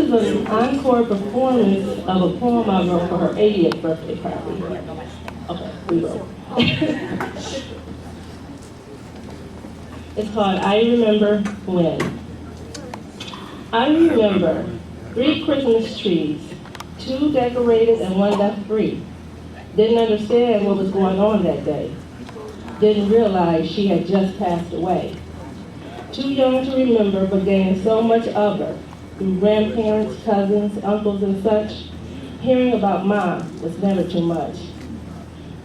is an encore performance of a poem I wrote for her 80th birthday party. Okay, we wrote. It's called I Remember When. I remember 3 Christmas trees, 2 decorated and 1 left free. Didn't understand what was going on that day. Didn't realize she had just passed away. Too young to remember, but gained so much of her through grandparents, cousins, uncles, and such. Hearing about Mom was never too much.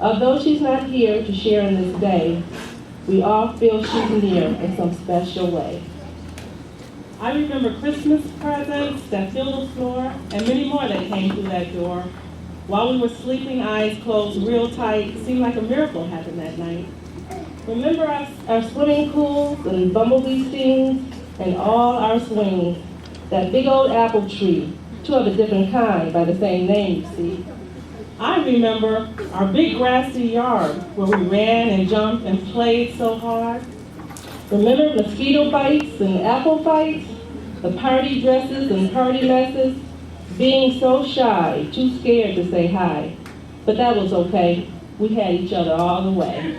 Although she's not here to share in this day, we all feel she's near in some special way. I remember Christmas presents that filled the floor and many more that came through that door. While we were sleeping, eyes closed real tight, seemed like a miracle happened that night. Remember our swimming pools and bumblebee stings and all our swings, that big old apple tree, 2 of a different kind by the same name, you see. I remember our big grassy yard where we ran and jumped and played so hard. Remember mosquito bites and apple fights, the party dresses and party messes, being so shy, too scared to say hi. But that was okay. We had each other all the way.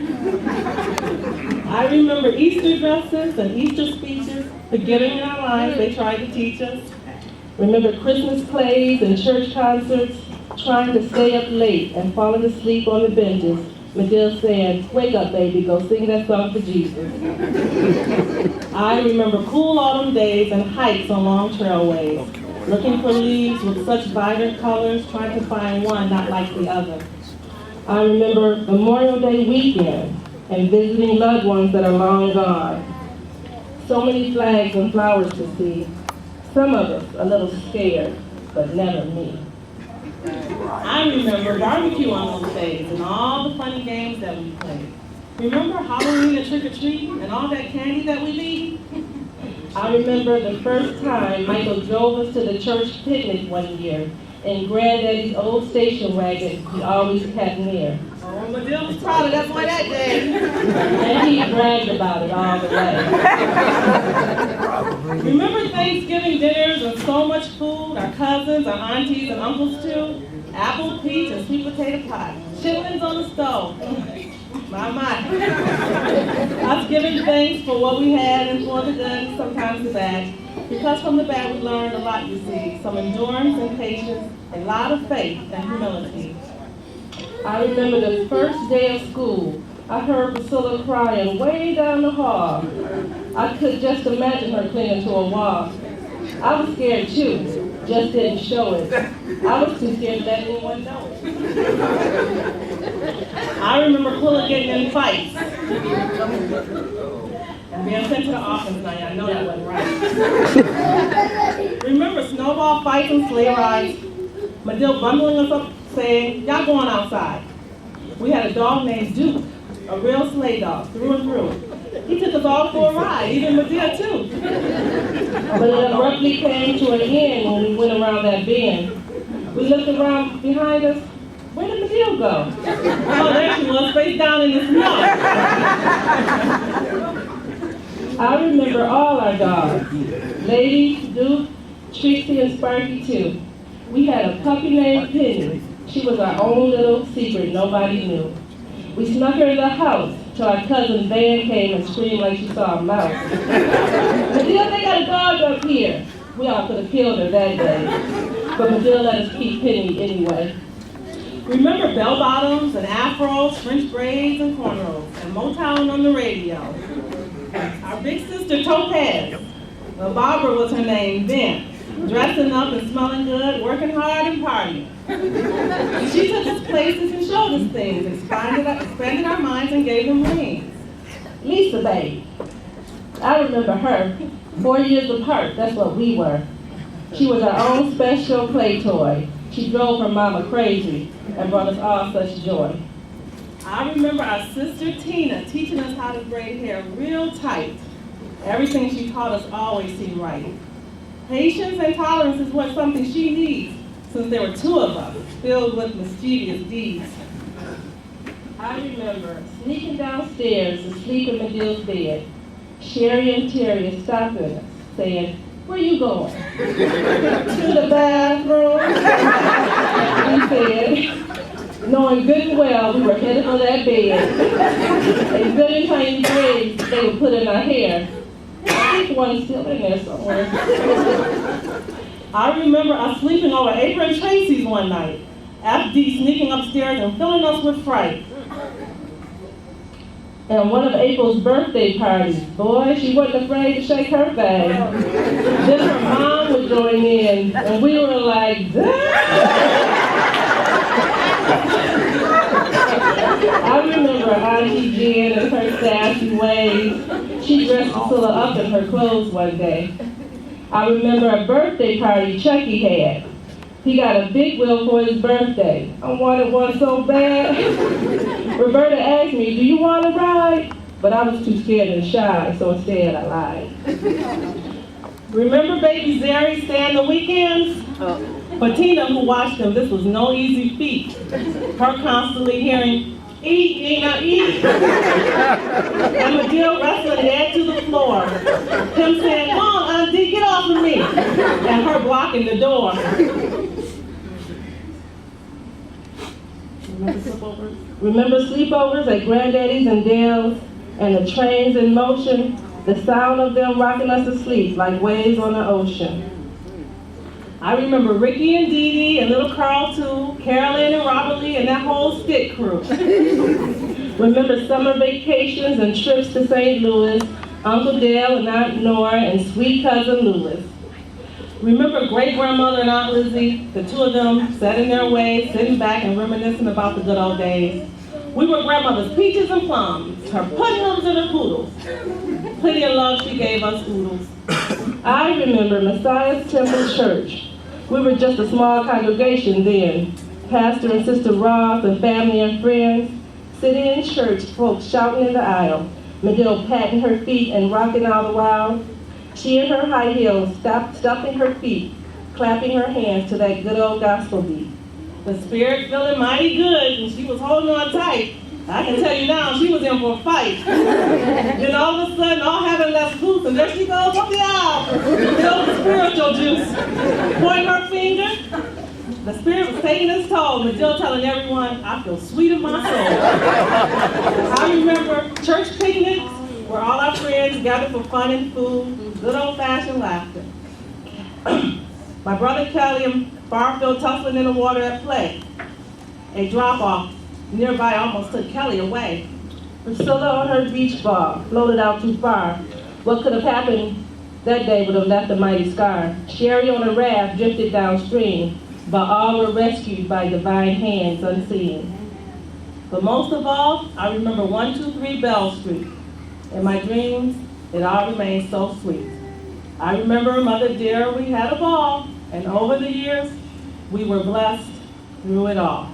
I remember Easter dresses and Easter speeches, forgetting in our lives they tried to teach us. Remember Christmas plays and church concerts, trying to stay up late and falling asleep on the benches. Medill saying, "Wake up, baby, go sing that song for Jesus." I remember cool autumn days and hikes on long trailways, looking for leaves with such vibrant colors, trying to find one not like the other. I remember Memorial Day weekend and visiting loved ones that are long gone. So many flags and flowers to see. Some of us a little scared, but never me. I remember barbecue on those days and all the funny games that we played. Remember Halloween and trick-or-treat and all that candy that we'd eat? I remember the first time Michael drove us to the church picnic one year in Granddaddy's old station wagon he always had near. Oh, Medill was proud of that boy that day. And he bragged about it all the way. Remember Thanksgiving dinners and so much food, our cousins, our aunties, and uncles too? Apple, peach, and sweet potato pie. Chitlins on the stove. My. Us giving thanks for what we had and for the good and sometimes the bad. Because from the bad we learned a lot, you see. Some endurance and patience, a lot of faith and humility. I remember the first day of school. I heard Priscilla crying way down the hall. I could just imagine her clinging to a wall. I was scared too, just didn't show it. I was too scared to let anyone know it. I remember Aquilla getting in fights. And being sent to the office night, I know that wasn't right. Remember snowball fights and sleigh rides. Medill bundling us up saying, "Y'all going outside." We had a dog named Duke, a real sleigh dog, through and through. He took us all for a ride, even Medill too. But it abruptly came to an end when we went around that bend. We looked around behind us. Where did Medill go? Oh, there she was, face down in the snow. I remember all our dogs. Lady, Duke, Trixie, and Sparky too. We had a puppy named Penny. She was our own little secret nobody knew. We snuck her in the house till our cousin Van came and screamed like she saw a mouse. Medill, they got a dog up here. We all could have killed her that day, but Medill let us keep Penny anyway. Remember bell bottoms and afros, French braids and cornrows, and Motown on the radio. Our big sister Topaz, well, Barbara was her name then, dressing up and smelling good, working hard and partying. She took us places and showed us things, expanded our minds and gave them wings. Lisa, babe. I remember her. 4 years apart, that's what we were. She was our own special play toy. She drove her mama crazy and brought us all such joy. I remember our sister Tina teaching us how to braid hair real tight. Everything she taught us always seemed right. Patience and tolerance is what something she needs, since there were 2 of us, filled with mischievous deeds. I remember sneaking downstairs to sleep in Medill's bed. Sherry and Terry stopping us, saying, "Where you going?" "To the bathroom," we said, knowing good and well we were headed for that bed. A billion tiny braids they would put in our hair. I think one's still in there somewhere. I remember us sleeping over April and Tracy's one night, FD sneaking upstairs and filling us with fright. And one of April's birthday parties, boy, she wasn't afraid to shake her thing. Then her mom would join in, and we were like, I remember Auntie Jen and her sassy ways. She dressed Priscilla up in her clothes one day. I remember a birthday party Chucky had. He got a big wheel for his birthday. I wanted one so bad. Roberta asked me, "Do you want to ride?" But I was too scared and shy, so instead I lied. Remember baby Zeri staying the weekends? For Tina, who watched him, this was no easy feat. Her constantly hearing, "Eat, Nina, eat." And Medill wrestling Dad to the floor. Him saying, "Come on, Auntie, get off of me." And her blocking the door. Remember sleepovers at Granddaddy's and Dale's, and the trains in motion, the sound of them rocking us to sleep like waves on the ocean. I remember Ricky and Dee Dee and little Carl too, Carolyn and Robert Lee and that whole stick crew. Remember summer vacations and trips to St. Louis, Uncle Dale and Aunt Nora and sweet cousin Louis. Remember great-grandmother and Aunt Lizzie, the two of them sat in their ways, sitting back and reminiscing about the good old days. We were grandmother's peaches and plums, her putnams and her poodles. Plenty of love she gave us oodles. I remember Messiah's Temple Church. We were just a small congregation then. Pastor and Sister Ross and family and friends sitting in church, folks shouting in the aisle, Medill patting her feet and rocking all the while. She in her high heels, stopping her feet, clapping her hands to that good old gospel beat. The spirit feeling mighty good, and she was holding on tight. I can tell you now, she was in for a fight. Then all of a sudden, all having less loose, and there she goes up the aisle, filled with spiritual juice, pointing her finger. The spirit was taking its toll, and still telling everyone, "I feel sweet in my soul." I remember church picnics, where all our friends gathered for fun and food, good old-fashioned laughter. My brother Kelly and Barfield tussling in the water at play. A drop-off nearby almost took Kelly away. Priscilla on her beach ball, floated out too far. What could have happened that day would have left a mighty scar. Sherry on a raft drifted downstream, but all were rescued by divine hands unseen. But most of all, I remember 123 Bell Street. In my dreams, it all remains so sweet. I remember, Mother dear, we had a ball, and over the years, we were blessed through it all.